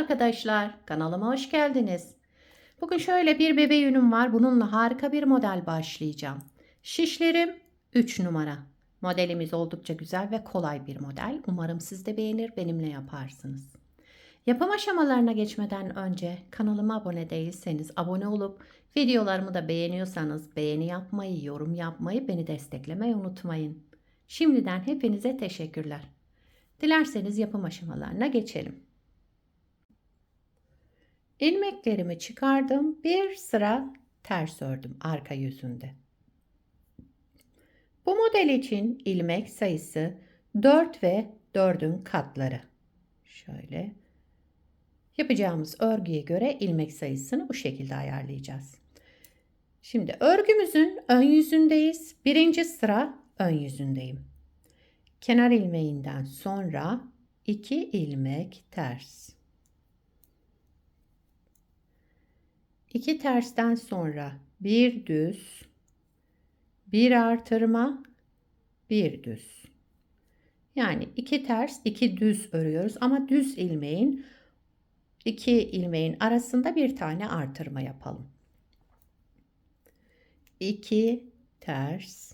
arkadaşlar, kanalıma hoş geldiniz. Bugün şöyle bir bebe yünüm var. Bununla harika bir model başlayacağım. Şişlerim 3 numara. Modelimiz oldukça güzel ve kolay bir model. Umarım siz de beğenir, benimle yaparsınız. Yapım aşamalarına geçmeden önce kanalıma abone değilseniz abone olup videolarımı da beğeniyorsanız beğeni yapmayı, yorum yapmayı, beni desteklemeyi unutmayın. Şimdiden hepinize teşekkürler. Dilerseniz yapım aşamalarına geçelim. İlmeklerimi çıkardım. Bir sıra ters ördüm arka yüzünde. Bu model için ilmek sayısı 4 ve 4'ün katları. Şöyle yapacağımız örgüye göre ilmek sayısını bu şekilde ayarlayacağız. Şimdi örgümüzün ön yüzündeyiz. Birinci sıra ön yüzündeyim. Kenar ilmeğinden sonra 2 ilmek ters. 2 tersten sonra bir düz, bir artırma, bir düz. Yani 2 ters, 2 düz örüyoruz ama düz ilmeğin 2 ilmeğin arasında bir tane artırma yapalım. 2 ters,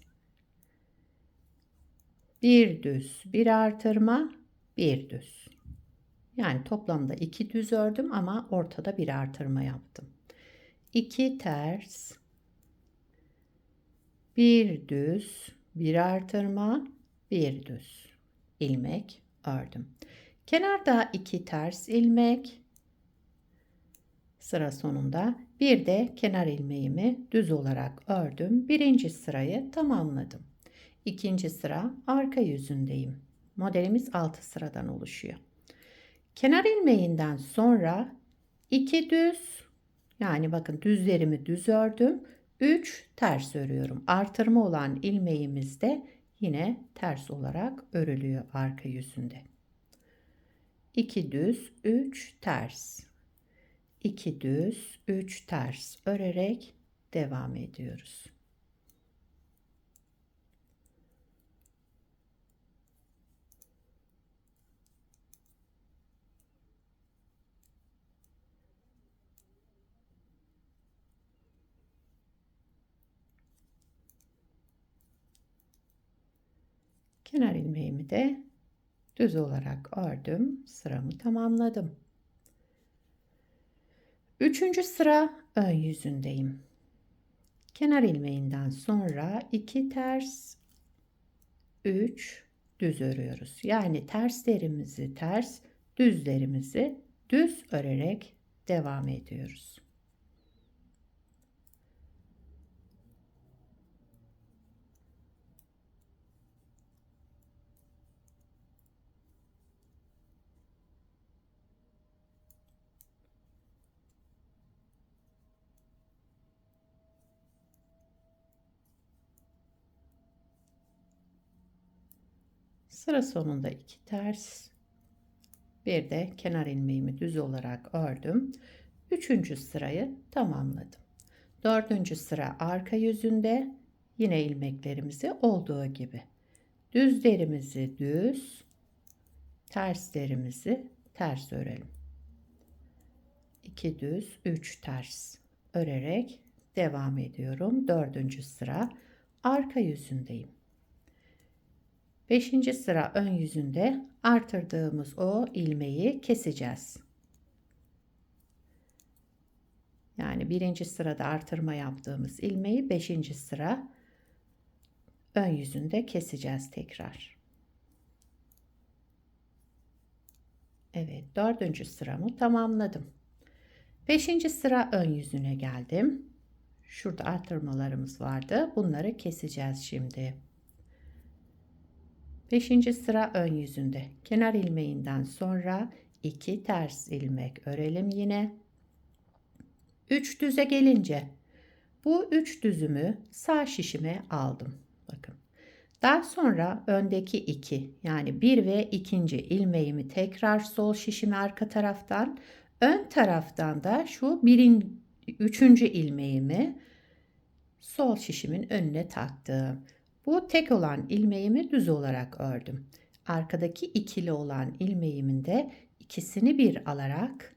bir düz, bir artırma, bir düz. Yani toplamda 2 düz ördüm ama ortada bir artırma yaptım. 2 ters, bir düz, bir artırma, bir düz ilmek ördüm. Kenarda 2 ters ilmek, sıra sonunda bir de kenar ilmeğimi düz olarak ördüm. Birinci sırayı tamamladım. İkinci sıra arka yüzündeyim. Modelimiz 6 sıradan oluşuyor. Kenar ilmeğinden sonra 2 düz, yani bakın düzlerimi düz ördüm. 3 ters örüyorum. Artırma olan ilmeğimiz de yine ters olarak örülüyor arka yüzünde. 2 düz, 3 ters. 2 düz, 3 ters örerek devam ediyoruz. Kenar ilmeğimi de düz olarak ördüm. Sıramı tamamladım. Üçüncü sıra ön yüzündeyim. Kenar ilmeğinden sonra 2 ters, 3 düz örüyoruz. Yani terslerimizi ters, düzlerimizi düz örerek devam ediyoruz. Sıra sonunda 2 ters, bir de kenar ilmeğimi düz olarak ördüm. Üçüncü sırayı tamamladım. Dördüncü sıra arka yüzünde yine ilmeklerimizi olduğu gibi düzlerimizi düz, terslerimizi ters örelim. 2 düz, 3 ters örerek devam ediyorum. Dördüncü sıra arka yüzündeyim. Beşinci sıra ön yüzünde artırdığımız o ilmeği keseceğiz. Yani birinci sırada artırma yaptığımız ilmeği beşinci sıra ön yüzünde keseceğiz tekrar. Evet, dördüncü sıramı tamamladım. Beşinci sıra ön yüzüne geldim. Şurada artırmalarımız vardı. Bunları keseceğiz şimdi. Beşinci sıra ön yüzünde. Kenar ilmeğinden sonra 2 ters ilmek örelim yine. 3 düze gelince bu 3 düzümü sağ şişime aldım. Bakın. Daha sonra öndeki 2 yani 1 ve 2. ilmeğimi tekrar sol şişime arka taraftan, ön taraftan da şu 3. ilmeğimi sol şişimin önüne taktım. Bu tek olan ilmeğimi düz olarak ördüm. Arkadaki ikili olan ilmeğimin de ikisini bir alarak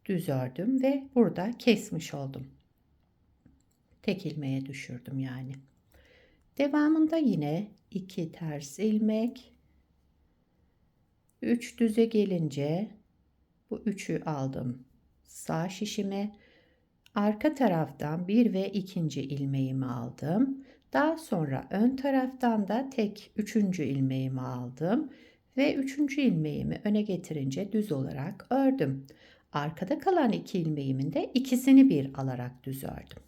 düz ördüm ve burada kesmiş oldum. Tek ilmeğe düşürdüm yani. Devamında yine 2 ters ilmek, 3 düze gelince bu 3'ü aldım sağ şişime. Arka taraftan 1 ve 2. ilmeğimi aldım. Daha sonra ön taraftan da tek 3. ilmeğimi aldım ve 3. ilmeğimi öne getirince düz olarak ördüm. Arkada kalan 2 ilmeğimin de ikisini bir alarak düz ördüm.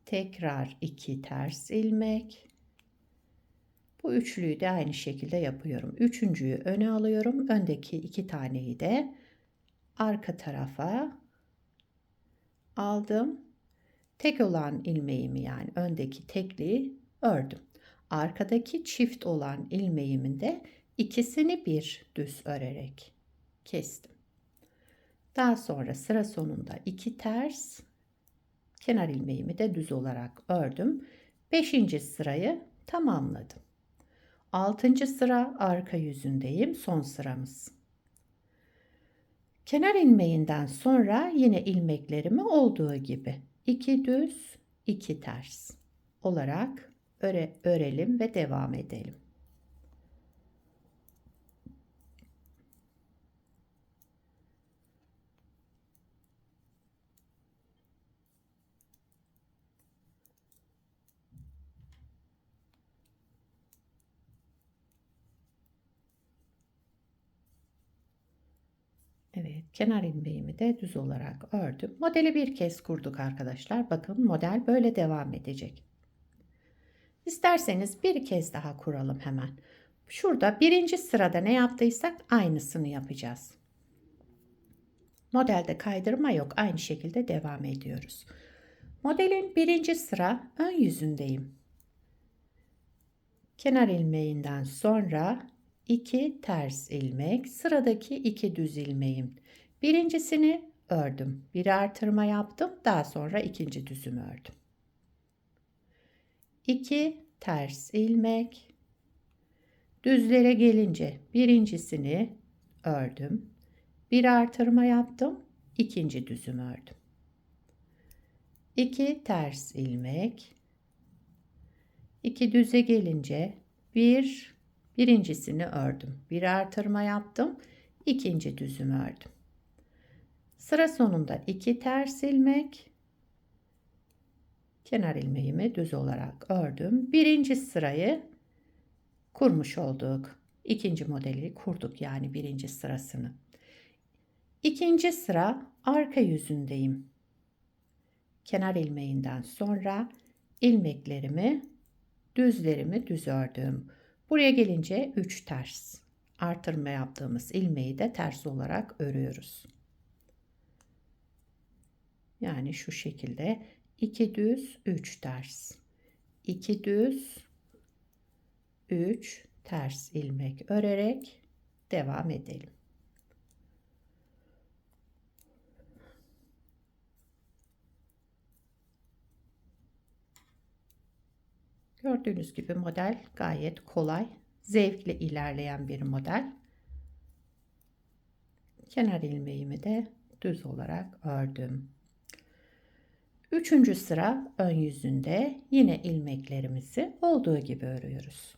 Tekrar 2 ters ilmek. Bu üçlüyü de aynı şekilde yapıyorum. Üçüncüyü öne alıyorum. Öndeki 2 taneyi de arka tarafa aldım. Tek olan ilmeğimi yani öndeki tekliği ördüm. Arkadaki çift olan ilmeğimin de ikisini bir düz örerek kestim. Daha sonra sıra sonunda 2 ters, kenar ilmeğimi de düz olarak ördüm. 5. sırayı tamamladım. 6. sıra arka yüzündeyim. Son sıramız. Kenar ilmeğinden sonra yine ilmeklerimi olduğu gibi 2 düz 2 ters olarak örelim ve devam edelim. Evet, kenar ilmeğimi de düz olarak ördüm. Modeli bir kez kurduk arkadaşlar. Bakın model böyle devam edecek. İsterseniz bir kez daha kuralım hemen. Şurada birinci sırada ne yaptıysak aynısını yapacağız. Modelde kaydırma yok. Aynı şekilde devam ediyoruz. Modelin birinci sıra ön yüzündeyim. Kenar ilmeğinden sonra 2 ters ilmek, sıradaki 2 düz ilmeğim. Birincisini ördüm. Bir artırma yaptım. Daha sonra ikinci düzümü ördüm. 2 ters ilmek. Düzlere gelince birincisini ördüm. Bir artırma yaptım. İkinci düzümü ördüm. 2 ters ilmek. 2 düze gelince birincisini ördüm. Bir artırma yaptım. İkinci düzümü ördüm. Sıra sonunda 2 ters ilmek. Kenar ilmeğimi düz olarak ördüm. Birinci sırayı kurmuş olduk. İkinci modeli kurduk yani birinci sırasını. İkinci sıra arka yüzündeyim. Kenar ilmeğinden sonra düzlerimi düz ördüm. Buraya gelince 3 ters. Artırma yaptığımız ilmeği de ters olarak örüyoruz. Yani şu şekilde 2 düz 3 ters. 2 düz 3 ters ilmek örerek devam edelim. Gördüğünüz gibi model gayet kolay, zevkle ilerleyen bir model. Kenar ilmeğimi de düz olarak ördüm. Üçüncü sıra ön yüzünde yine ilmeklerimizi olduğu gibi örüyoruz.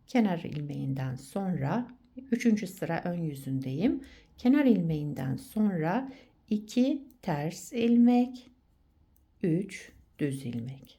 Kenar ilmeğinden sonra 3. sıra ön yüzündeyim. Kenar ilmeğinden sonra 2 ters ilmek, 3 düz ilmek.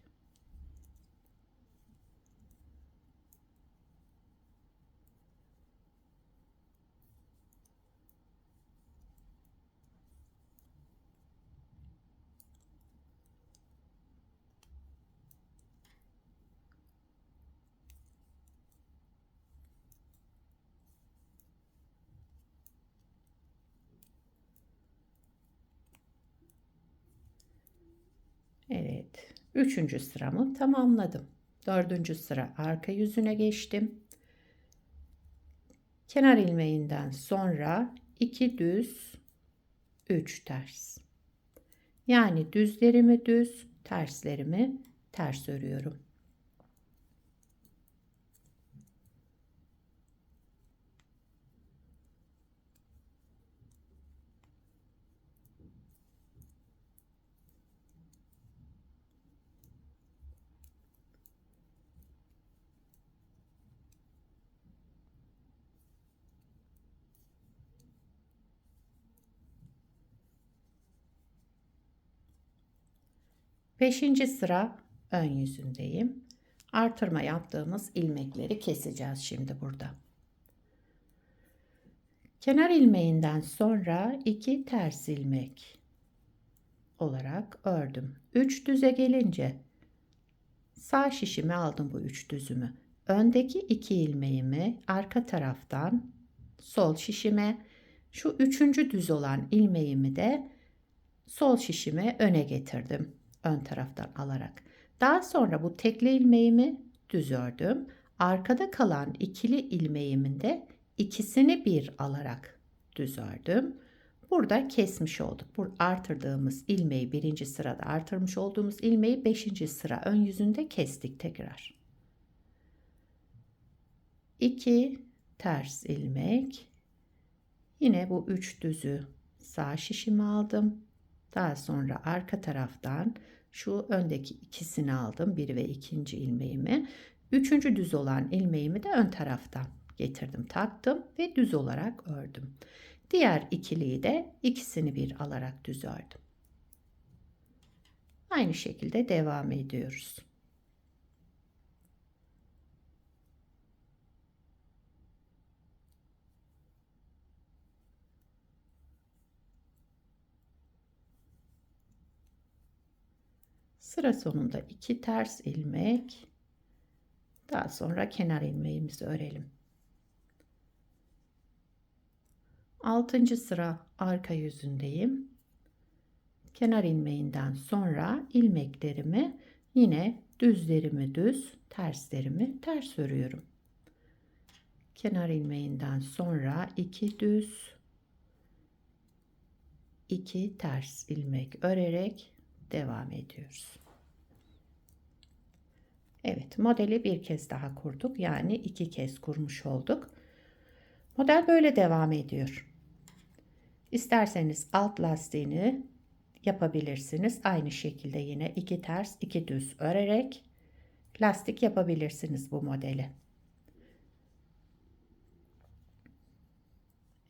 Evet, 3. sıramı tamamladım. 4. sıra arka yüzüne geçtim. Kenar ilmeğinden sonra 2 düz 3 ters. Yani düzlerimi düz, terslerimi ters örüyorum. Beşinci sıra ön yüzündeyim. Artırma yaptığımız ilmekleri keseceğiz şimdi burada. Kenar ilmeğinden sonra 2 ters ilmek olarak ördüm. 3 düze gelince sağ şişimi aldım, bu 3 düzümü. Öndeki 2 ilmeğimi arka taraftan sol şişime, şu 3. düz olan ilmeğimi de sol şişime öne getirdim. Ön taraftan alarak. Daha sonra bu tekli ilmeğimi düz ördüm. Arkada kalan ikili ilmeğimin de ikisini bir alarak düz ördüm. Burada kesmiş olduk. Bu artırdığımız ilmeği, birinci sırada artırmış olduğumuz ilmeği 5. sıra ön yüzünde kestik tekrar. 2 ters ilmek. Yine bu 3 düzü sağ şişimi aldım. Daha sonra arka taraftan şu öndeki ikisini aldım. 1 ve 2. ilmeğimi. 3. düz olan ilmeğimi de ön taraftan getirdim, taktım ve düz olarak ördüm. Diğer ikiliyi de ikisini bir alarak düz ördüm. Aynı şekilde devam ediyoruz. Sıra sonunda 2 ters ilmek, daha sonra kenar ilmeğimizi örelim. 6. sıra arka yüzündeyim. Kenar ilmeğinden sonra ilmeklerimi yine düzlerimi düz, terslerimi ters örüyorum. Kenar ilmeğinden sonra 2 düz, 2 ters ilmek örerek devam ediyoruz. Evet, modeli bir kez daha kurduk. Yani 2 kez kurmuş olduk. Model böyle devam ediyor. İsterseniz alt lastiğini yapabilirsiniz. Aynı şekilde yine 2 ters 2 düz örerek lastik yapabilirsiniz bu modeli.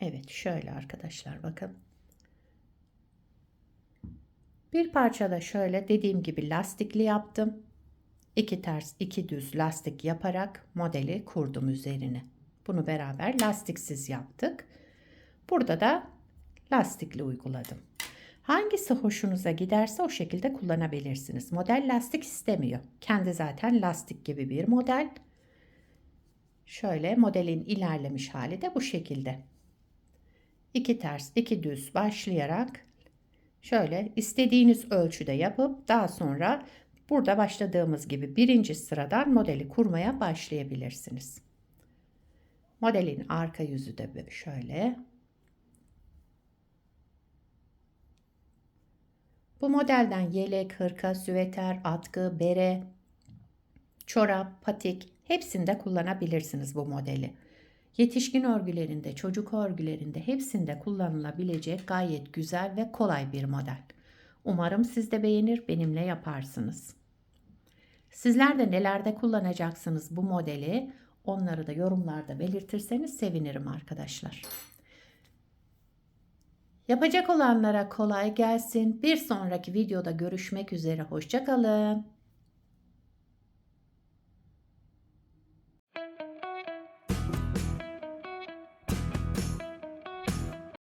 Evet, şöyle arkadaşlar, bakın. Bir parçada şöyle dediğim gibi lastikli yaptım. 2 ters 2 düz lastik yaparak modeli kurdum üzerine. Bunu beraber lastiksiz yaptık. Burada da lastikli uyguladım. Hangisi hoşunuza giderse o şekilde kullanabilirsiniz. Model lastik istemiyor. Kendi zaten lastik gibi bir model. Şöyle modelin ilerlemiş hali de bu şekilde. 2 ters 2 düz başlayarak şöyle istediğiniz ölçüde yapıp daha sonra burada başladığımız gibi birinci sıradan modeli kurmaya başlayabilirsiniz. Modelin arka yüzü de şöyle. Bu modelden yelek, hırka, süveter, atkı, bere, çorap, patik hepsinde kullanabilirsiniz bu modeli. Yetişkin örgülerinde, çocuk örgülerinde hepsinde kullanılabilecek gayet güzel ve kolay bir model. Umarım siz de beğenir, benimle yaparsınız. Sizler de nelerde kullanacaksınız bu modeli? Onları da yorumlarda belirtirseniz sevinirim arkadaşlar. Yapacak olanlara kolay gelsin. Bir sonraki videoda görüşmek üzere. Hoşça kalın.